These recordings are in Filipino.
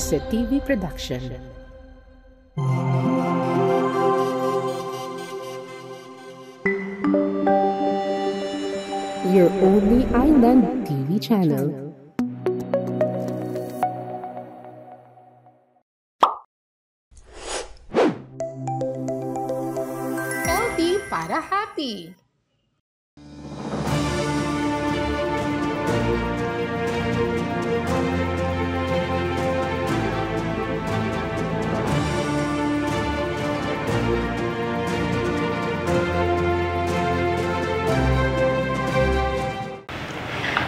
Isa TV production. Your only island TV channel. Healthy para happy.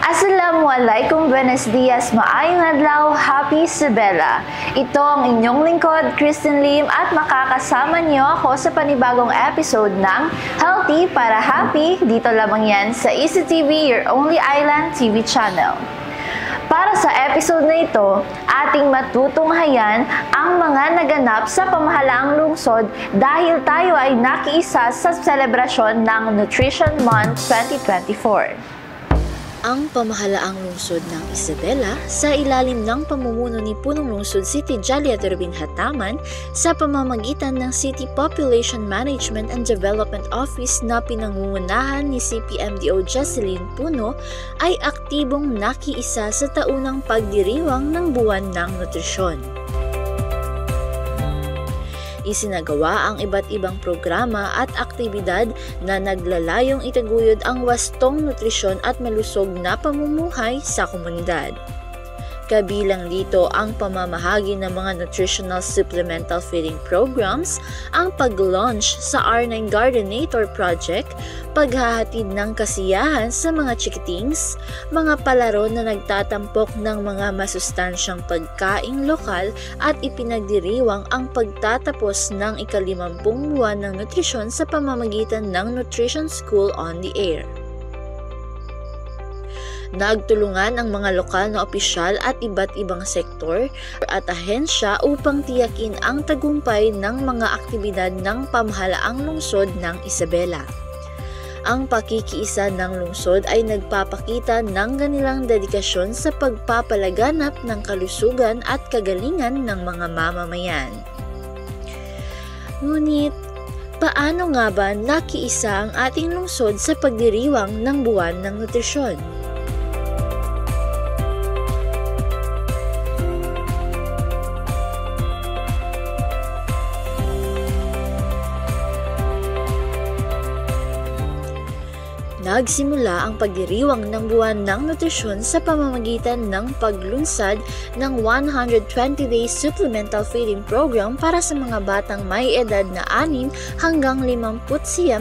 Assalamualaikum, buenos dias, maayong adlaw, happy Isabela. Ito ang inyong lingkod, Kristen Lim, at makakasama niyo ako sa panibagong episode ng Healthy para Happy, dito lamang yan sa Isa TV, your only island TV channel. Para sa episode na ito, ating matutunghayan ang mga naganap sa pamahalaang lungsod dahil tayo ay nakiisa sa selebrasyon ng Nutrition Month 2024. Ang pamahalaang lungsod ng Isabela sa ilalim ng pamumuno ni Punong Lungsod City Jalia Turbin Hataman sa pamamagitan ng City Population Management and Development Office na pinangungunahan ni CPMDO Jocelyn Puno ay aktibong nakiisa sa taunang pagdiriwang ng buwan ng nutrisyon. Isinagawa ang iba't ibang programa at aktibidad na naglalayong itaguyod ang wastong nutrisyon at malusog na pamumuhay sa komunidad. Kabilang dito ang pamamahagi ng mga nutritional supplemental feeding programs, ang pag-launch sa R9 Gardenator Project, paghahatid ng kasiyahan sa mga chikitings, mga palaro na nagtatampok ng mga masustansyang pagkaing lokal at ipinagdiriwang ang pagtatapos ng ika-50 buwan ng nutrisyon sa pamamagitan ng Nutrition School on the Air. Nagtulungan ang mga lokal na opisyal at iba't ibang sektor at ahensya upang tiyakin ang tagumpay ng mga aktibidad ng pamahalaang lungsod ng Isabela. Ang pakikiisa ng lungsod ay nagpapakita ng kanilang dedikasyon sa pagpapalaganap ng kalusugan at kagalingan ng mga mamamayan. Ngunit, paano nga ba nakiisa ang ating lungsod sa pagdiriwang ng buwan ng nutrisyon? Nagsimula ang pagdiriwang ng buwan ng nutrisyon sa pamamagitan ng paglunsad ng 120-day supplemental feeding program para sa mga batang may edad na 6 hanggang 59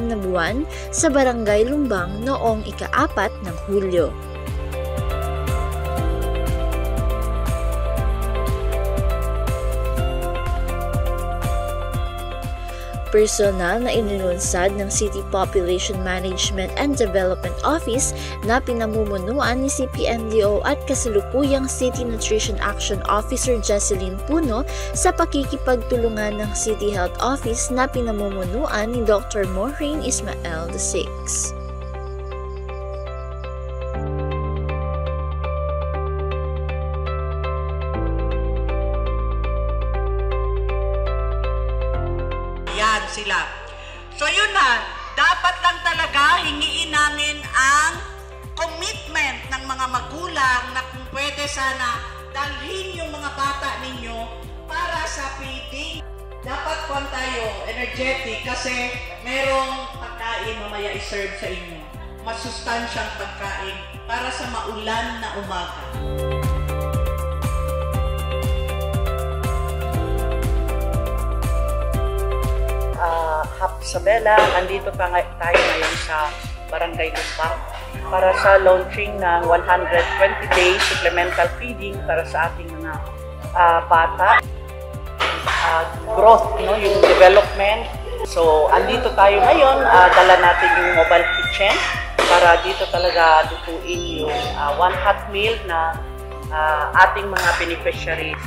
na buwan sa Barangay Lumbang noong ika-4 ng Hulyo. Personal na inilunsad ng City Population Management and Development Office na pinamumunuan ni CPMDO at kasalukuyang City Nutrition Action Officer Jocelyn Puno sa pakikipagtulungan ng City Health Office na pinamumunuan ni Dr. Maureen Ismael VI. Sila. So yun na, dapat lang talaga hingiin namin ang commitment ng mga magulang na kung pwede sana dalhin yung mga bata ninyo para sa feeding. Dapat po tayo energetic kasi merong pagkain mamaya i-serve sa inyo. Masustansyang pagkain para sa maulan na umaga. Isabela, nandito tayo ngayon sa Barangay Lumbang para sa launching ng 120-day supplemental feeding para sa ating mga bata. Growth, yung development. So, andito tayo ngayon, dala natin yung mobile kitchen para dito talaga lutuin yung one hot meal na ating mga beneficiaries.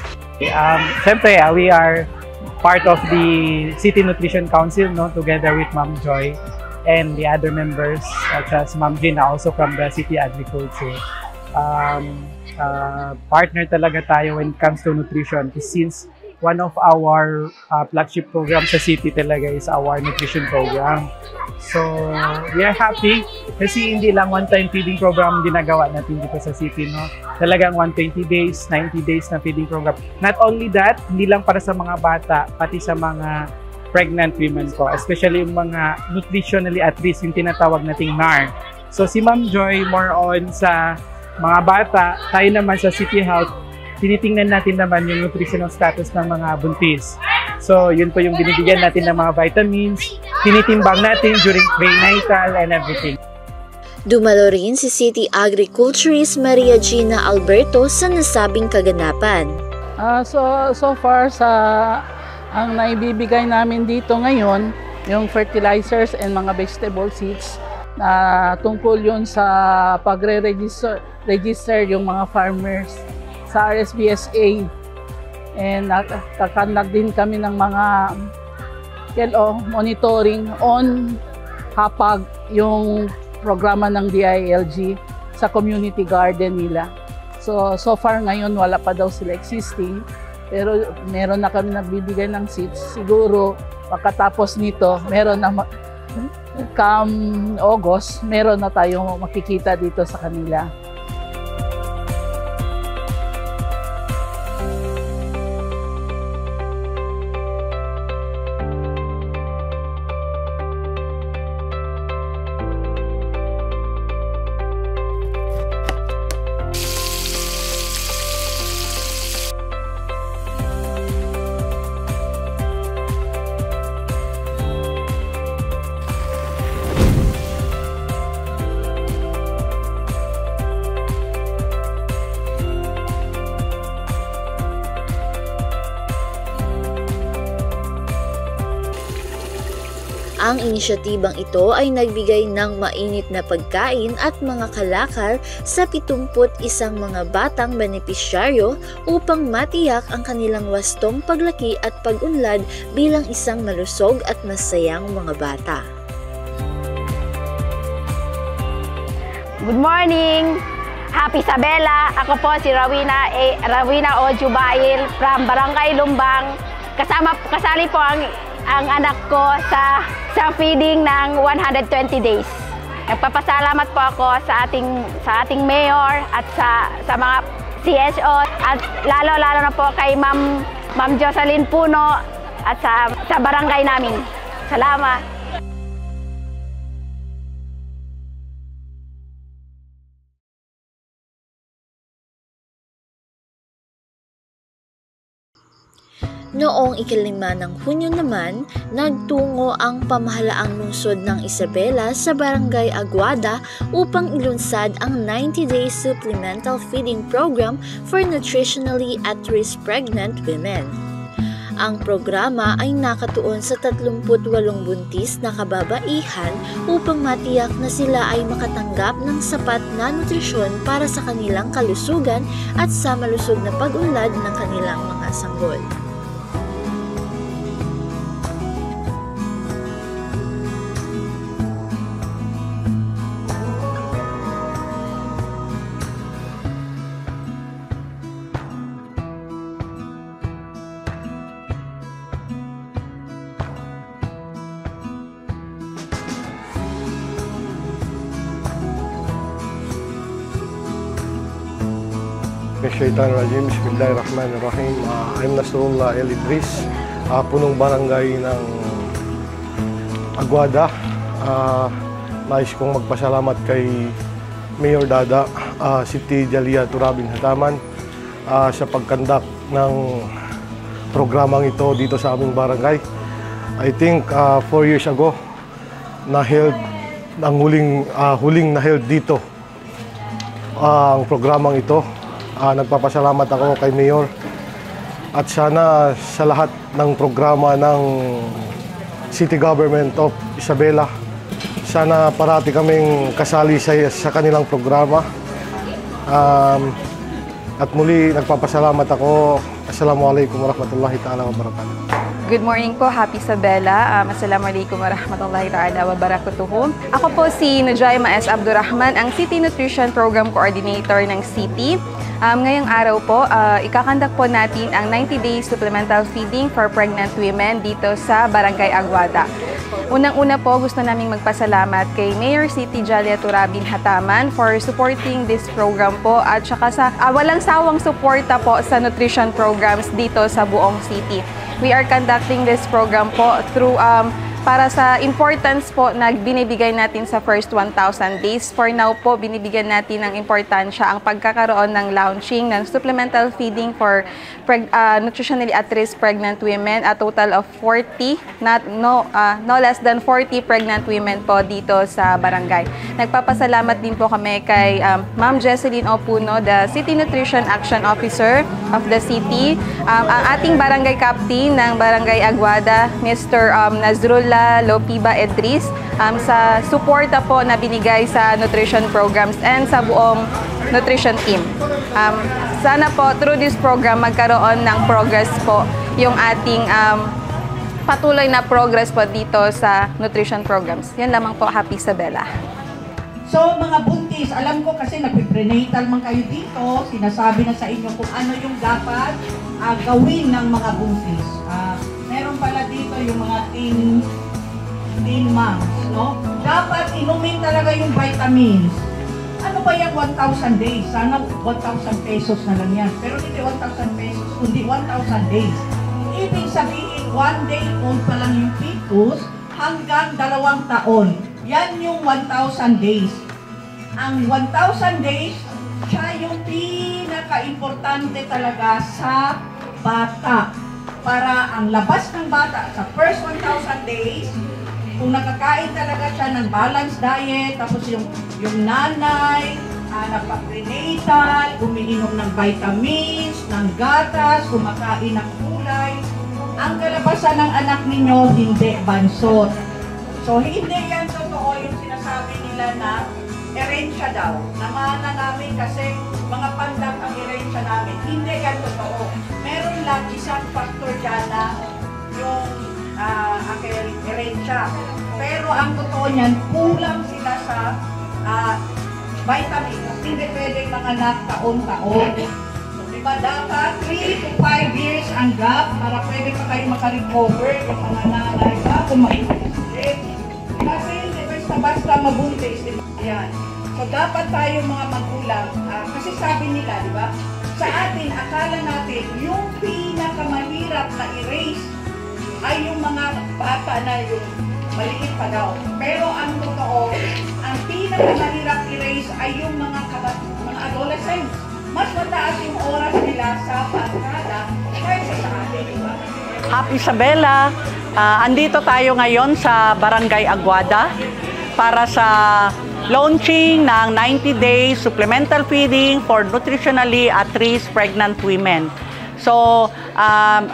Siyempre, we are part of the City Nutrition Council, together with Ma'am Joy and the other members, such as Ma'am Gina, also from the City Agriculture. partner talaga tayo when it comes to nutrition. Since one of our flagship programs sa city talaga is our nutrition program. So, we are happy kasi hindi lang one-time feeding program ginagawa natin dito sa city, no? Talagang 120 days, 90 days na feeding program. Not only that, hindi lang para sa mga bata, pati sa mga pregnant women po, especially yung mga nutritionally at risk, yung tinatawag nating NAR. So, si Ma'am Joy, more on sa mga bata, tayo naman sa City Health, tinitingnan natin naman yung nutritional status ng mga buntis. So, yun po yung binibigyan natin ng mga vitamins, tinitimbang natin during prenatal and everything. Dumalo rin si City Agriculturist Maria Gina Alberto sa nasabing kaganapan. So far ang naibibigay namin dito ngayon, yung fertilizers and mga vegetable seeds, na tungkol yun sa pagre-register yung mga farmers sa RSBSA. And nakakandag din kami ng mga monitoring on kapag yung programa ng DILG sa community garden nila. So far ngayon wala pa daw sila existing, pero meron na kami nagbibigay ng seeds. Siguro pagkatapos nito, meron na come August, meron na tayong makikita dito sa kanila. Ang inisyatibang ito ay nagbigay ng mainit na pagkain at mga kalakal sa 71 mga batang benepisyaryo upang matiyak ang kanilang wastong paglaki at pag-unlad bilang isang malusog at masayang mga bata. Good morning! Happy Isabela! Ako po si Rawina O. Jubail from Barangay Lumbang. Kasali po ang anak ko sa feeding ng 120 days. Nagpapasalamat po ako sa ating mayor at sa mga CSO at lalo na po kay Ma'am Jocelyn Puno at sa barangay namin. Salamat. Noong 5 ng Hunyo naman, nagtungo ang pamahalaang lungsod ng Isabela sa Barangay Aguada upang ilunsad ang 90-day supplemental feeding program for nutritionally at-risk pregnant women. Ang programa ay nakatuon sa 38 buntis na kababaihan upang matiyak na sila ay makatanggap ng sapat na nutrisyon para sa kanilang kalusugan at sa malusog na pag-unlad ng kanilang mga sanggol. Shaitanirrajim, Bismillahirrahmanirrahim. I'm Nasrullah El Idris, punong barangay ng Aguada. Nais kong magpasalamat kay Mayor Dada, Siti Jalia Turabin Hataman sa pagkandak ng programang ito dito sa aming barangay. I think 4 years ago, huling na-held dito ang programang ito. Nagpapasalamat ako kay Mayor at sana sa lahat ng programa ng City Government of Isabela, sana parati kaming kasali sa kanilang programa. At muli nagpapasalamat ako. Assalamualaikum warahmatullahi ta'ala wabarakatuh. Good morning po, Happy Isabela. Assalamualaikum warahmatullahi ta'ala wabarakatuh. Ako po si Nujaima S. Abdurrahman, ang City Nutrition Program Coordinator ng City. Ngayong araw po, ikakandak po natin ang 90-day supplemental feeding for pregnant women dito sa Barangay Aguada. Unang-una po, gusto naming magpasalamat kay Mayor City Jalia Turabin Hataman for supporting this program po at saka sa walang sawang suporta po sa nutrition programs dito sa buong city. We are conducting this program po through para sa importance po na binibigay natin sa first 1,000 days. For now po, binibigyan natin ng importansya ang pagkakaroon ng launching ng supplemental feeding for nutritionally at-risk pregnant women, a total of 40, no less than 40 pregnant women po dito sa barangay. Nagpapasalamat din po kami kay Ma'am Jesseline Opuno, the City Nutrition Action Officer of the city, ang ating barangay captain ng Barangay Aguada, Mr. Nazrul Lopiba Edris, sa suporta po na binigay sa nutrition programs and sa buong nutrition team. Sana po through this program magkaroon ng progress po yung ating patuloy na progress po dito sa nutrition programs. Yan lamang po, Happy Isabela. So mga buntis, alam ko kasi nagpe-prenatal man kayo dito, sinasabi na sa inyo kung ano yung dapat gawin ng mga buntis. Meron pala dito yung mga teen moms, no? Dapat inumin talaga yung vitamins. Ano ba yung 1,000 days? Sana 1,000 pesos na lang yan. Pero hindi 1,000 pesos, kundi 1,000 days. Ibig sabihin, 1 day old pa lang yung fetus hanggang 2 taon. Yan yung 1,000 days. Ang 1,000 days, siya yung pinaka-importante talaga sa bata. Para ang labas ng bata sa first 1,000 days, kung nakakain talaga siya ng balanced diet, tapos yung nanay, nagpa-prenatal, umiinom ng vitamins, ng gatas, kumakain ng gulay, ang kalabasan ng anak ninyo hindi bansot. So hindi yan totoo yung sinasabi nila na erensya daw. Namana namin kasi mga pandak ang erensya namin. Hindi yan totoo. Meron lang isang factor dyan na yung erensya. Pero ang totoo niyan, kulang sila sa vitamins. Hindi pwedeng manganak taon-taon. So, diba dapat 3 to 5 years ang gap para pwede pa kayo makarecover yung mga nanay bago maiulit. Kasi hindi basta mabuntis, diba? Yan. So dapat tayo mga magulang, kasi sabi nila, diba? Sa atin, akala natin, yung pinakamahirap na erase ay yung mga bata na yung maliit pa daw. Pero ang totoo, ang pinakamahirap erase ay yung mga adolescents. Mas mataas yung oras nila sa pagkada kaysa sa atin. Diba? Happy Isabela, andito tayo ngayon sa Barangay Aguada para sa launching ng 90-day supplemental feeding for nutritionally at-risk pregnant women. So,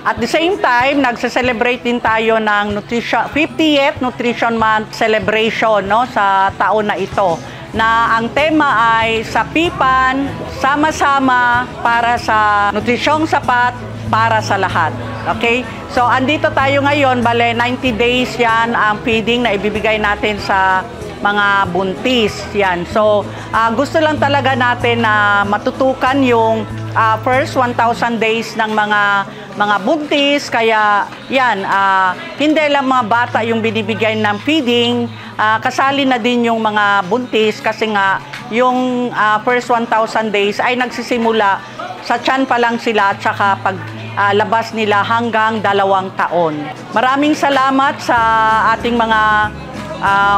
at the same time, nagse-celebrate din tayo ng 50th Nutrition Month celebration, no, sa taon na ito. Na ang tema ay Sapipan, sama-sama para sa nutrisyong sapat para sa lahat. Okay? So, andito tayo ngayon, bale 90 days yan ang feeding na ibibigay natin sa mga buntis. Yan. So, gusto lang talaga natin na matutukan yung first 1,000 days ng mga buntis. Kaya, yan, hindi lang mga bata yung binibigay ng feeding. Kasali na din yung mga buntis kasi nga yung first 1,000 days ay nagsisimula sa tiyan pa lang sila at saka pag labas nila hanggang 2 taon. Maraming salamat sa ating mga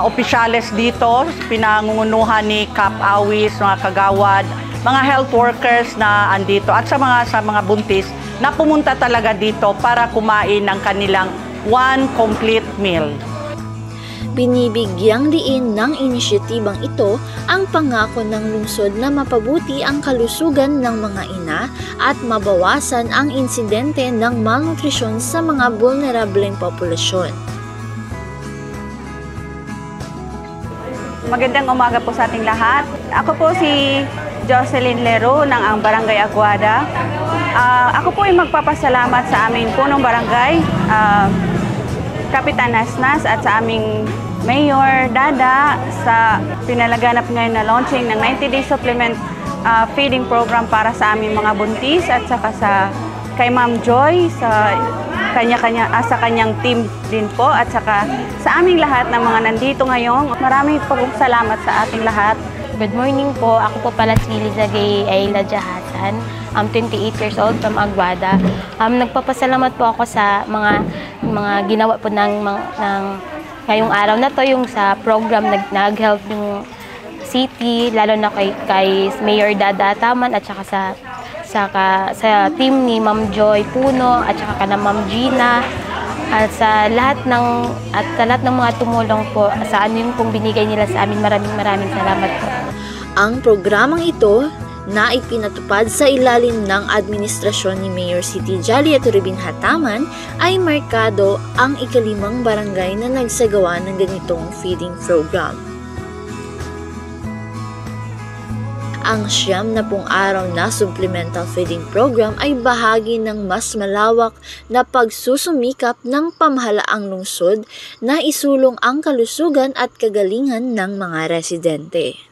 opisyales dito, pinangungunuhan ni Cap Awis, mga kagawad, mga health workers na andito at sa mga buntis na pumunta talaga dito para kumain ng kanilang one complete meal. Binibigyang diin ng inisyatibang ito ang pangako ng lungsod na mapabuti ang kalusugan ng mga ina at mabawasan ang insidente ng malnutrisyon sa mga vulnerableng populasyon. Magandang umaga po sa ating lahat. Ako po si Jocelyn Lero ng Barangay Aguada. Ako po ay magpapasalamat sa aming punong barangay, Kapitan Nasnas at sa aming Mayor Dada sa pinalaganap ngayon na launching ng 90-day supplement feeding program para sa aming mga buntis at saka kay Ma'am Joy sa kanyang team din po at saka sa aming lahat ng mga nandito ngayon. Maraming pong salamat sa ating lahat. Good morning po. Ako po pala si Lizagay Ayla Jahatan. I'm 28 years old from Aguada. Nagpapasalamat po ako sa mga ginawa po ng ngayong araw na to, yung sa program nag-help yung city, lalo na kay Mayor Dada Taman at saka sa team ni Ma'am Joy Puno at saka na Ma'am Gina at sa lahat ng mga tumulong po sa yung pong binigay nila sa amin. Maraming salamat po. Ang programang ito na ipinatupad sa ilalim ng administrasyon ni Mayor City Jolly at Rubin Hataman ay markado ang ika-5 barangay na nagsagawa ng ganitong feeding program. Ang 90 araw na supplemental feeding program ay bahagi ng mas malawak na pagsusumikap ng pamahalaang lungsod na isulong ang kalusugan at kagalingan ng mga residente.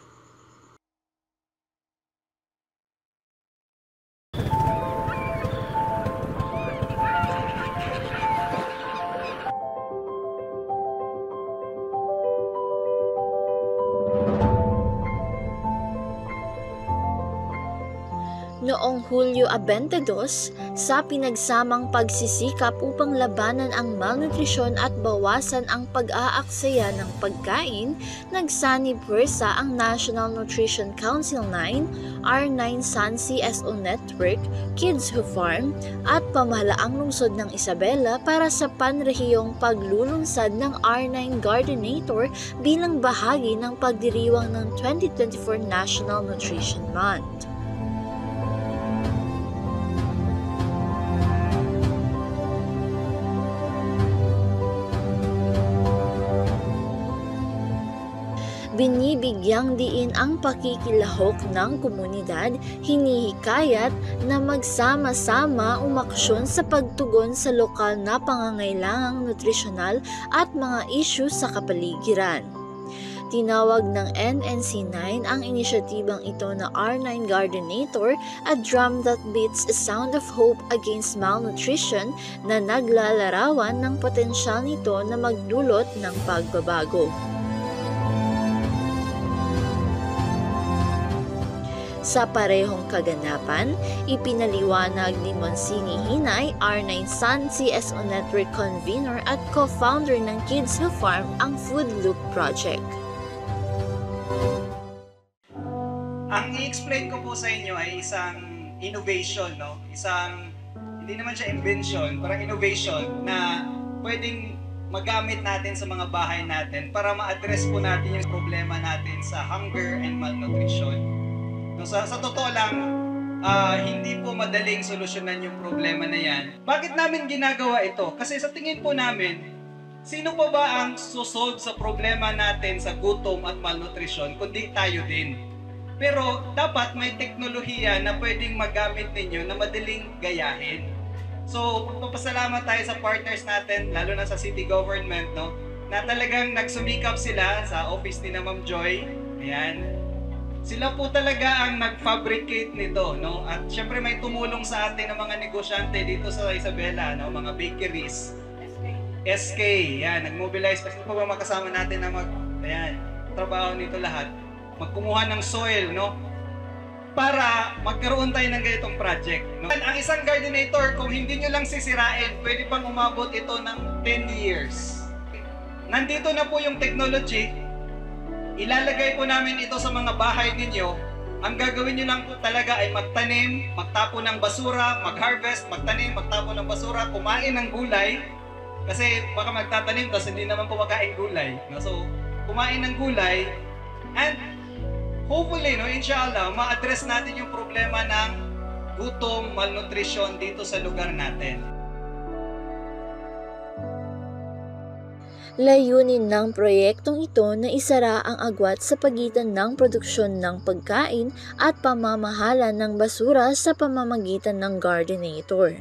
Noong Hulyo 22, sa pinagsamang pagsisikap upang labanan ang malnutrisyon at bawasan ang pag-aaksaya ng pagkain, nagsanib puwersa ang National Nutrition Council 9, R9 San CSO Network, Kids Who Farm, at pamahalaang lungsod ng Isabela para sa panrehiyong paglulunsad ng R9 Gardenator bilang bahagi ng pagdiriwang ng 2024 National Nutrition Month. Binibigyang diin ang pakikilahok ng komunidad, hinihikayat na magsama-sama umaksyon sa pagtugon sa lokal na pangangailangang nutrisyonal at mga isyu sa kapaligiran. Tinawag ng NNC9 ang inisyatibang ito na R9 Gardenator, a drum that beats a sound of hope against malnutrition na naglalarawan ng potensyal nito na magdulot ng pagbabago. Sa parehong kaganapan, ipinaliwanag ni Monsini Hinay, R9 San CSO Network Convener at co-founder ng Kids Who Farm, ang Food Loop Project. Ang i-explain ko po sa inyo ay isang innovation, no? Hindi naman siya invention, parang innovation na pwedeng magamit natin sa mga bahay natin para ma-address po natin yung problema natin sa hunger and malnutrition. No, sa totoo lang, hindi po madaling solusyonan yung problema na yan. Bakit namin ginagawa ito? Kasi sa tingin po namin, sino pa ba ang susolve sa problema natin sa gutom at malnutrition kundi tayo din? Pero dapat may teknolohiya na pwedeng magamit ninyo na madaling gayahin. So, magpapasalamat tayo sa partners natin, lalo na sa city government, no? Na talagang nagsumikap sila sa office ni Ma'am Joy. Ayan. Sila po talaga ang nag-fabricate nito, no? At syempre may tumulong sa atin ng mga negosyante dito sa Isabela, no? Mga bakeries. SK, yan, nag-mobilize. Kasi po ba makasama natin na trabaho nito lahat. Magkumuha ng soil, no? Para magkaroon tayo ng ganitong project, no? Ang isang gardenator, kung hindi nyo lang sisirain, pwede pang umabot ito ng 10 years. Nandito na po yung technology. Ilalagay po namin ito sa mga bahay ninyo. Ang gagawin nyo lang po talaga ay magtanim, magtapon ng basura, mag-harvest, magtanim, magtapon ng basura, kumain ng gulay. Kasi baka magtatanim tapos hindi naman kumakain gulay. So, kumain ng gulay and hopefully, no, inshallah, ma-address natin yung problema ng gutom, malnutrition dito sa lugar natin. Layunin ng proyektong ito na isara ang agwat sa pagitan ng produksyon ng pagkain at pamamahala ng basura sa pamamagitan ng Gardenator.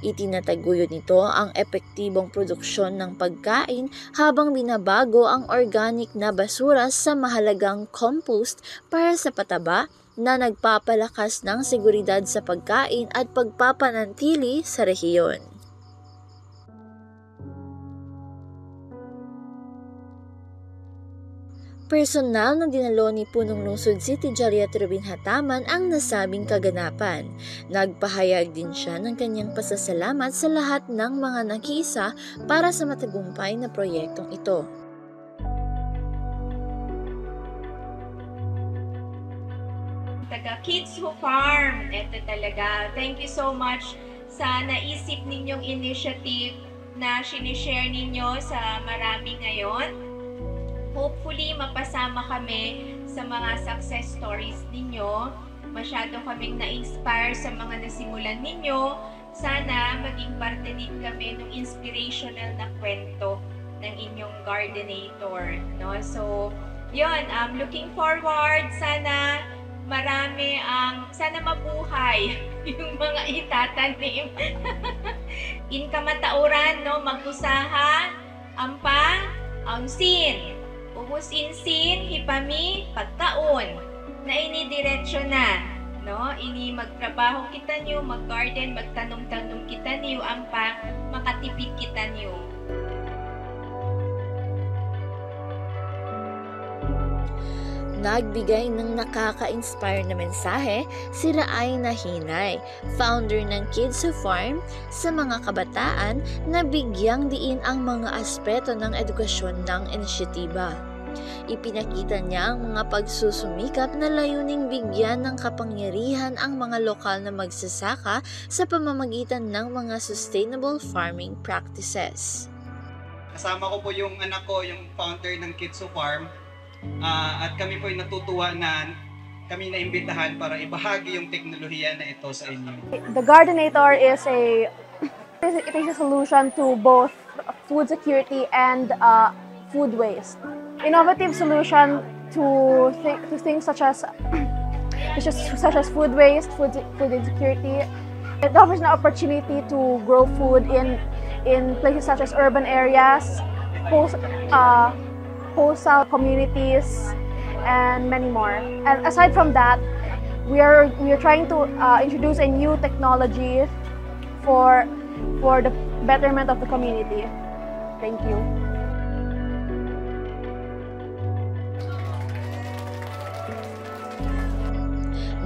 Itinataguyod nito ang epektibong produksyon ng pagkain habang binabago ang organic na basura sa mahalagang compost para sa pataba na nagpapalakas ng seguridad sa pagkain at pagpapanatili sa rehiyon. Personal na dinalo ni Punong Lungsod City Jariat Robin Hataman ang nasabing kaganapan. Nagpahayag din siya ng kanyang pasasalamat sa lahat ng mga nakiisa para sa matagumpay na proyektong ito. Taga Kids Who Farm, eto talaga. Thank you so much sa naisip ninyong initiative na sinishare ninyo sa marami ngayon. Hopefully, mapasama kami sa mga success stories ninyo. Masyado kaming na-inspire sa mga nasimulan ninyo. Sana maging parte din kami ng inspirational na kwento ng inyong Gardenator. No? So, yun, looking forward. Sana marami sana mabuhay yung mga itatanim. In kamatauran, no, magpusaha, ang sin. Ubusin-sin, hipami, pagkaon, na inidiretso na, no? Ini magtrabaho kita niyo, mag-garden, magtanong-tanong kita niyo, makatipid kita niyo. Nagbigay ng nakaka-inspire na mensahe si Raaina Hinay, founder ng Kids Who Farm, sa mga kabataan na bigyang diin ang mga aspeto ng edukasyon ng inisyatiba. Ipinakita niya ang mga pagsusumikap na layuning bigyan ng kapangyarihan ang mga lokal na magsasaka sa pamamagitan ng mga sustainable farming practices. Kasama ko po yung anak ko, yung founder ng Kids Who Farm. At kami po ay natutuwa na kami naimbitahan para ibahagi yung teknolohiya na ito sa inyo. The Gardenator is a solution to both food security and food waste. Innovative solution to things such as food waste, food insecurity. It offers an opportunity to grow food in places such as urban areas, coastal communities, and many more. And aside from that, we are trying to introduce a new technology for the betterment of the community. Thank you.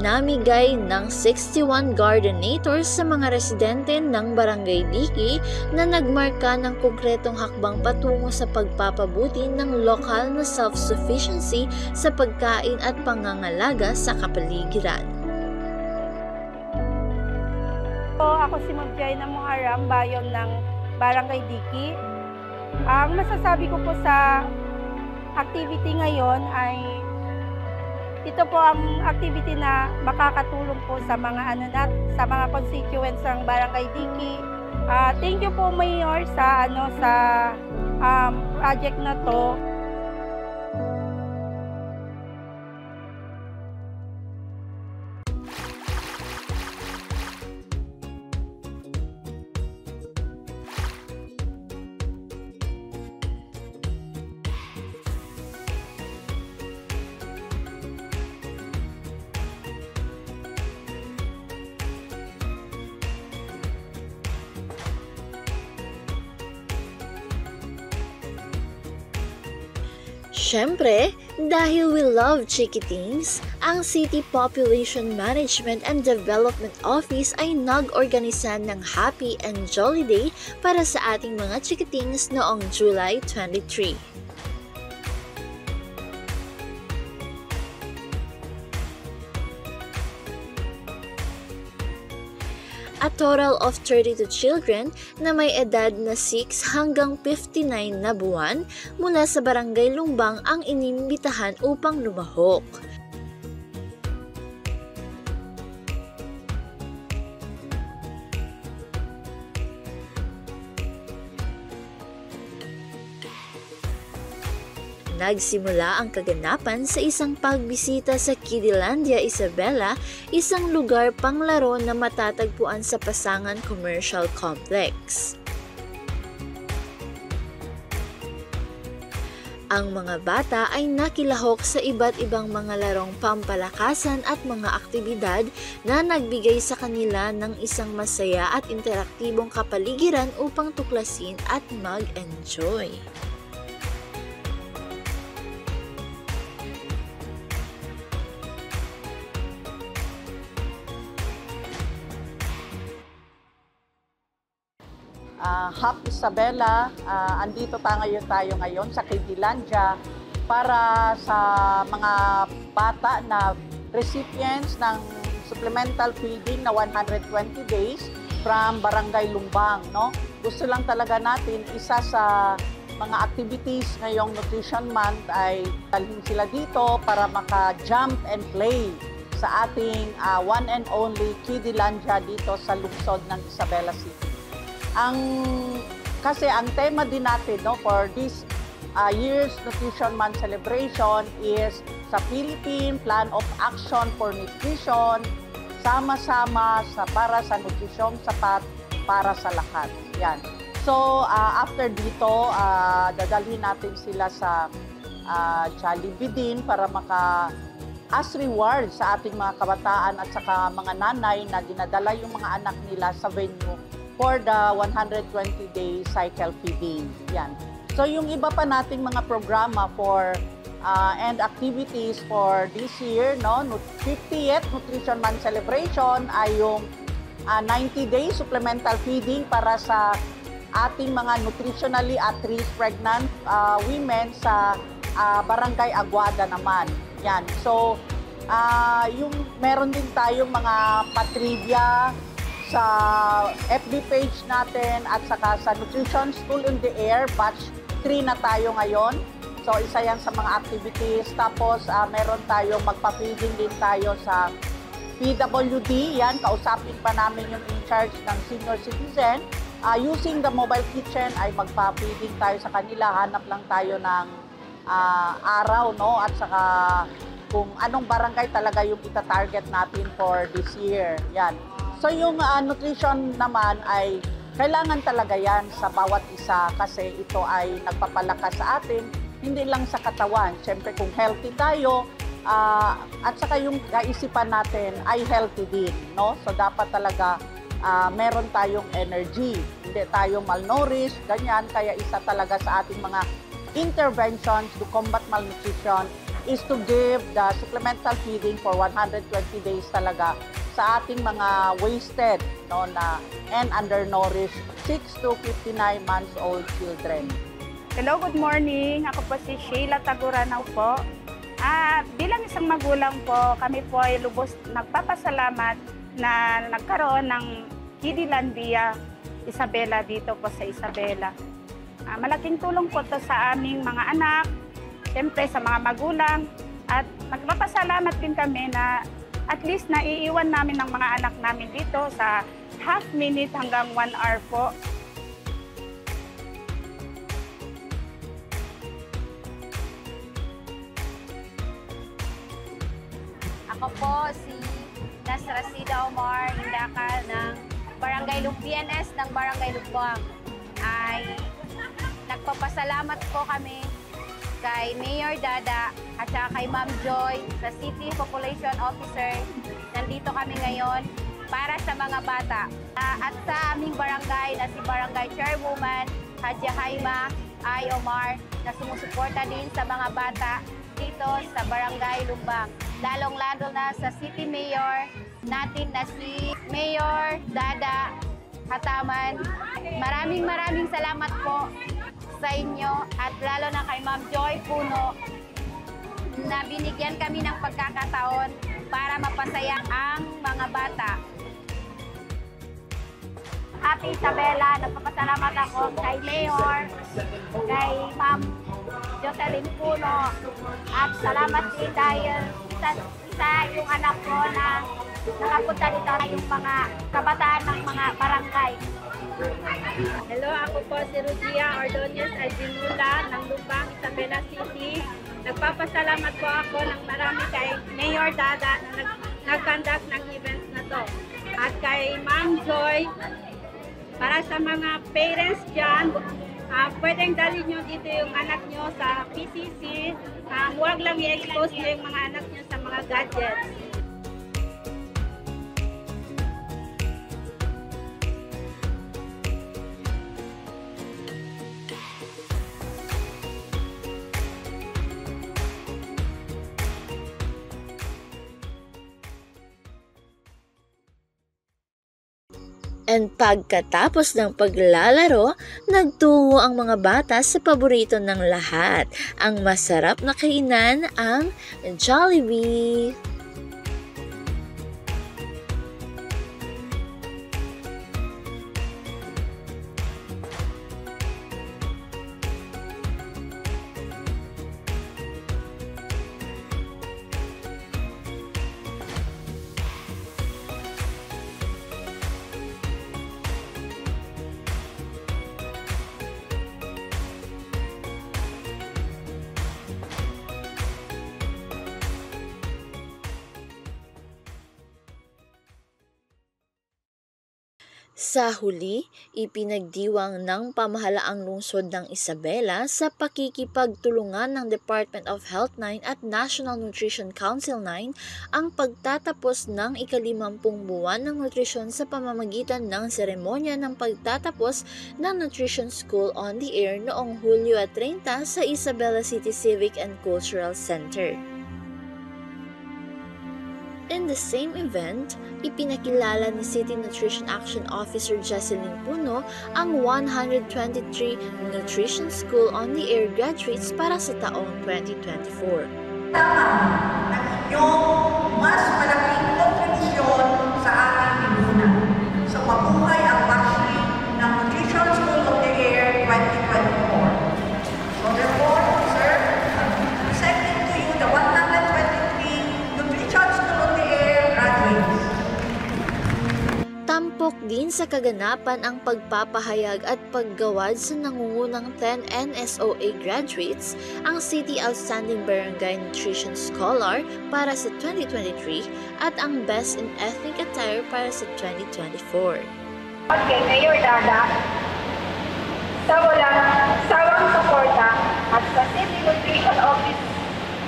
Namigay ng 61 Gardenators sa mga residente ng Barangay Diki na nagmarka ng konkretong hakbang patungo sa pagpapabuti ng lokal na self-sufficiency sa pagkain at pangangalaga sa kapaligiran. Ako si Ma'am Jaina Muharram, bayon ng Barangay Diki. Ang masasabi ko po sa activity ngayon ay ito po ang activity na makakatulong po sa mga sa mga constituents ng Barangay Diki. Thank you po Mayor sa project na to. Siyempre, dahil we love chikitings, ang City Population Management and Development Office ay nag-organisa ng Happy and Jolly Day para sa ating mga chikitings noong July 23. A total of 32 children na may edad na 6 hanggang 59 na buwan mula sa Barangay Lumbang ang inimbitahan upang lumahok. Nagsimula ang kaganapan sa isang pagbisita sa Kiddylandia, Isabela, isang lugar panglaro na matatagpuan sa Pasangan Commercial Complex. Ang mga bata ay nakilahok sa iba't ibang mga larong pampalakasan at mga aktibidad na nagbigay sa kanila ng isang masaya at interaktibong kapaligiran upang tuklasin at mag-enjoy. Happy Isabela, andito tayo ngayon sa Kiddylandia para sa mga bata na recipients ng supplemental feeding na 120 days from Barangay Lumbang. No? Gusto lang talaga natin, isa sa mga activities ngayong Nutrition Month ay dalhin sila dito para maka-jump and play sa ating one and only Kiddylandia dito sa lungsod ng Isabela City. Kasi ang tema din natin for this year's Nutrition Month celebration is sa Philippine Plan of Action for Nutrition, sama-sama para sa nutrisyon sapat para sa lahat. Yan. So after dito, dadalhin natin sila sa Jollibee din para as reward sa ating mga kabataan at saka mga nanay na dinadala yung mga anak nila sa venue for the 120-day cycle feeding. Yan. So yung iba pa nating mga programa and activities for this year, 50th Nutrition Month celebration ay yung 90-day supplemental feeding para sa ating mga nutritionally at-risk pregnant women sa Barangay Aguada naman. Yan. So yung meron din tayong mga patrivia sa FB page natin at saka sa Nutrition School in the Air, batch 3 na tayo ngayon. So isa yan sa mga activities. Tapos meron tayong magpa-feeding din tayo sa PWD. Yan, kausapin pa namin yung in-charge ng senior citizen. Using the mobile kitchen ay magpa-feeding tayo sa kanila. Hanap lang tayo ng araw, at saka kung anong barangay talaga yung ita-target natin for this year. Yan. So yung nutrition naman ay kailangan talaga yan sa bawat isa kasi ito ay nagpapalakas sa atin, hindi lang sa katawan. Siyempre kung healthy tayo at saka yung kaisipan natin ay healthy din. So dapat talaga meron tayong energy, hindi tayo malnourished, ganyan. Kaya isa talaga sa ating mga interventions to combat malnutrition is to give the supplemental feeding for 120 days talaga sa ating mga wasted and undernourished 6 to 59 months old children. Hello, good morning. Ako po si Sheila Taguranaw po. Bilang isang magulang po, kami po ay lubos nagpapasalamat na nagkaroon ng Kiddylandia Isabela dito po sa Isabela. Malaking tulong po to sa aming mga anak, siyempre sa mga magulang, at nagpapasalamat din kami na at least naiiwan namin ng mga anak namin dito sa half minute hanggang 1 hour po. Ako po si Nasrasida Omar Hindaka ng Barangay PNS ng Barangay Lumbang. Ay nagpapasalamat po kami kay Mayor Dada at saka kay Ma'am Joy sa City Population Officer. Nandito kami ngayon para sa mga bata. At sa aming barangay na si Barangay Chairwoman Hadja Haima Ay Omar na sumusuporta din sa mga bata dito sa Barangay Lumbang. Lalong-lalo na sa City Mayor natin na si Mayor Dada Hataman. Maraming salamat po sa inyo at lalo na kay Ma'am Joy Puno na binigyan kami ng pagkakataon para mapasaya ang mga bata. Happy Isabela, nagpapasalamat ako kay Mayor, kay Ma'am Jocelyn Puno at salamat din dahil isa yung anak ko na nakapunta dito yung mga kabataan ng mga barangay. Hello, ako po si Rugia Ordonez Aldinula ng Lumbang, Isabela City. Nagpapasalamat po ako ng marami kay Mayor Dada na nag-conduct ng events na to. At kay Ma'am Joy, para sa mga parents dyan, pwedeng dalhin nyo dito yung anak nyo sa PCC. Huwag lang i-expose nyo yung mga anak nyo sa mga gadgets. And pagkatapos ng paglalaro, nagtungo ang mga bata sa paborito ng lahat, ang masarap na kainan, ang Jollibee. Sa huli, ipinagdiwang ng pamahalaang lungsod ng Isabela sa pakikipagtulungan ng Department of Health 9 at National Nutrition Council 9 ang pagtatapos ng ika-50 buwan ng nutrisyon sa pamamagitan ng seremonya ng pagtatapos ng Nutrition School on the Air noong Hulyo 30 sa Isabela City Civic and Cultural Center. In the same event, ipinakilala ni City Nutrition Action Officer Jesseline Puno ang 123 Nutrition School on the Air graduates para sa taong 2024. Tama ng inyong mas malaking kontribusyon sa ating lipunan. So mabuhay ang battery ng Nutrition School of the Air 2024. So therefore, sir, presenting to you the 123 Nutrition School of the Air graduates. Tampok din sa kaganapan ang pagpapahayag at paggawad sa nangungunang 10 NSOA graduates ang City Outstanding Barangay Nutrition Scholar para sa 2023 at ang Best in Ethnic Attire para sa 2024. Okay, Mayor Dada, sa walang sawang suporta at sa City Nutrition Office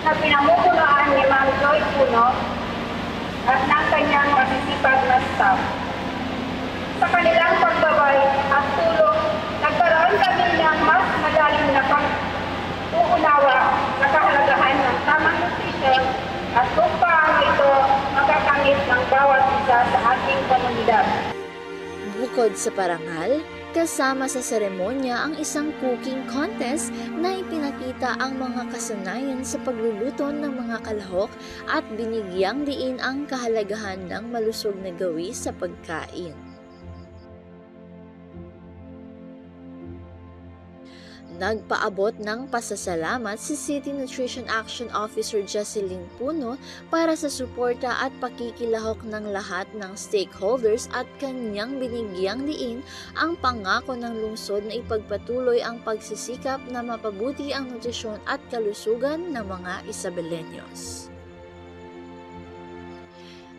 na pinamumunuan ni Ma'am Joy Puno at ng kanyang masisipag na staff. Sa kanilang pagbabay at tulong, nagkaroon kami ng mas malalim na pag-uunawa sa kahalagahan ng tamang nutrisyon at kung paano ito makakamit ng bawat isa sa ating komunidad. Bukod sa parangal, kasama sa seremonya ang isang cooking contest na ipinakita ang mga kasanayan sa pagluluto ng mga kalahok at binigyang diin ang kahalagahan ng malusog na gawi sa pagkain. Nagpaabot ng pasasalamat si City Nutrition Action Officer Jesseline Puno para sa suporta at pakikilahok ng lahat ng stakeholders at kanyang binigyang diin ang pangako ng lungsod na ipagpatuloy ang pagsisikap na mapabuti ang nutrisyon at kalusugan ng mga Isabeleños.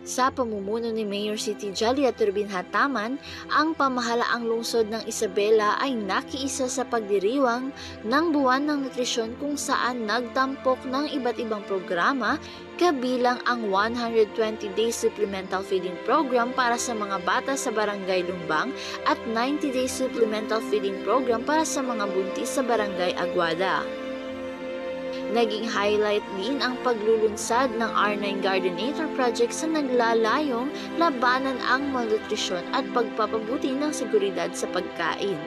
Sa pamumuno ni Mayor City Jalia Turbin-Hataman, ang pamahalaang lungsod ng Isabela ay nakiisa sa pagdiriwang ng buwan ng nutrisyon kung saan nagtampok ng iba't ibang programa kabilang ang 120-day supplemental feeding program para sa mga bata sa Barangay Lumbang at 90-day supplemental feeding program para sa mga buntis sa Barangay Aguada. Naging highlight din ang paglulunsad ng R9 Gardenator Project sa naglalayong labanan ang malnutrisyon at pagpapabuti ng seguridad sa pagkain.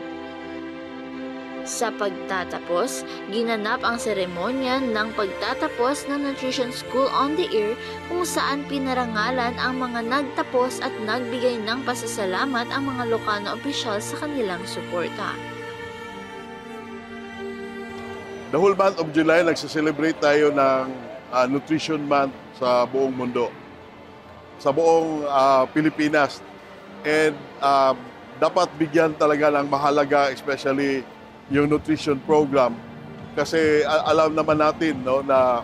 Sa pagtatapos, ginanap ang seremonya ng pagtatapos ng Nutrition School on the Air kung saan pinarangalan ang mga nagtapos at nagbigay ng pasasalamat ang mga lokal na opisyal sa kanilang suporta. The whole month of July, nagsa-celebrate tayo ng Nutrition Month sa buong mundo, sa buong Pilipinas. And dapat bigyan talaga ng mahalaga, especially yung nutrition program. Kasi alam naman natin, no, na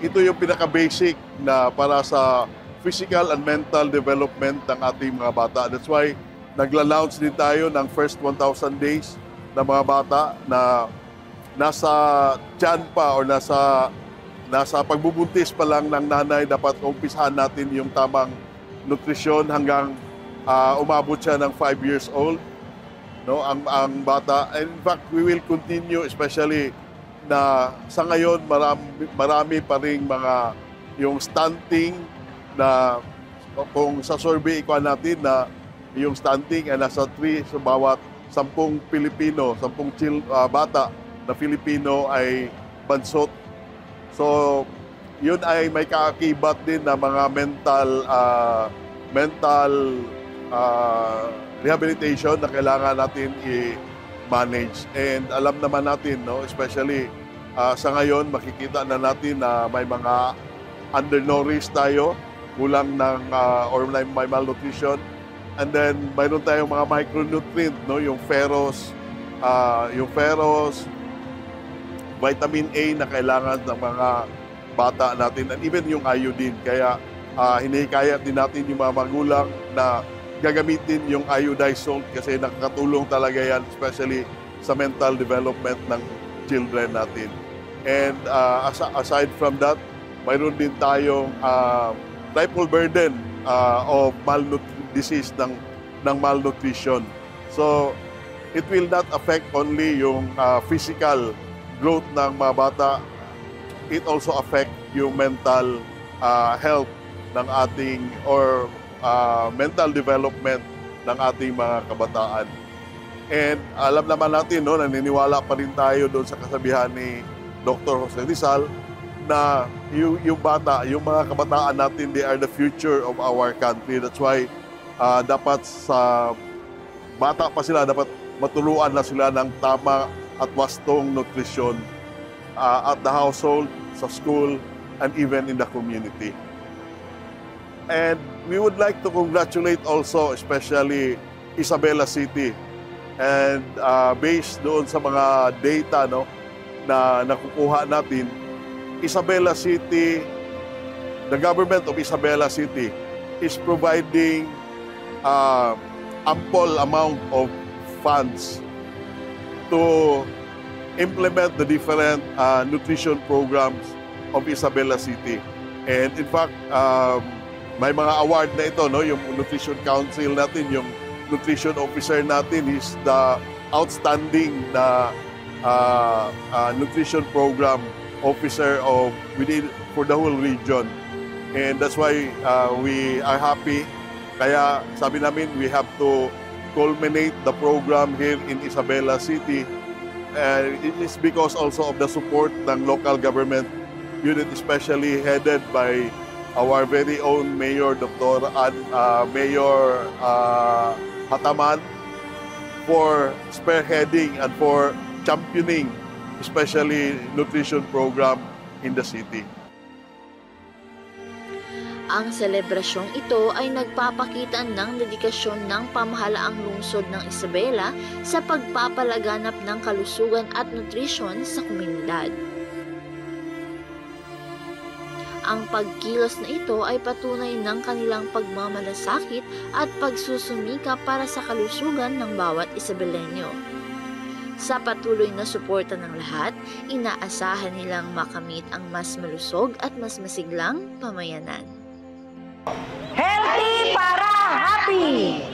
ito yung pinaka-basic na para sa physical and mental development ng ating mga bata. That's why nagla-launch din tayo ng first 1,000 days na mga bata na nasa tiyan pa o nasa pagbubuntis pa lang ng nanay. Dapat umpisahan natin yung tamang nutrisyon hanggang umabot siya ng 5 years old, no, ang bata. And in fact, we will continue, especially na sa ngayon marami pa ring mga yung stunting na kung sa survey ikuha natin na yung stunting ay nasa 3 sa bawat 10 Pilipino, 10 bata na Filipino ay bansot. So, yun ay may kaakibat din na mga mental rehabilitation na kailangan natin i-manage. And alam naman natin, no, especially sa ngayon, makikita na natin na may mga undernourished tayo, kulang ng or may malnutrition. And then mayroon tayong mga micronutrient, no, yung ferrous, vitamin A na kailangan ng mga bata natin, and even yung iodine. Kaya hinihikayat din natin yung mga magulang na gagamitin yung iodized salt kasi nakakatulong talaga yan, especially sa mental development ng children natin. And aside from that, mayroon din tayong triple burden of disease ng malnutrition. So, it will not affect only yung physical growth ng mga bata. It also affect yung mental health ng ating mental development ng ating mga kabataan. And alam naman natin, no, naniniwala pa rin tayo doon sa kasabihan ni Dr. Jose Rizal na yung bata, yung mga kabataan natin, they are the future of our country. That's why dapat sa bata pa sila, dapat matuluan na sila ng tama at wastong nutrisyon at the household, sa school, and even in the community. And we would like to congratulate also especially Isabela City. And based doon sa mga data, no, na nakukuha natin, Isabela City, the government of Isabela City is providing ample amount of funds to implement the different nutrition programs of Isabela City. And in fact, may mga award na ito, no? Yung Nutrition Council natin, yung nutrition officer natin is the outstanding na nutrition program officer for the whole region. And that's why we are happy. Kaya sabi namin, we have to culminate the program here in Isabela City. And it is because also of the support ng local government unit, especially headed by our very own Mayor Mayor Hataman, for spearheading and for championing especially nutrition program in the city. Ang selebrasyong ito ay nagpapakita ng dedikasyon ng pamahalaang lungsod ng Isabela sa pagpapalaganap ng kalusugan at nutrisyon sa komunidad. Ang pagkilos na ito ay patunay ng kanilang pagmamalasakit at pagsusumika para sa kalusugan ng bawat Isabelenyo. Sa patuloy na suporta ng lahat, inaasahan nilang makamit ang mas malusog at mas masiglang pamayanan. Healthy para happy!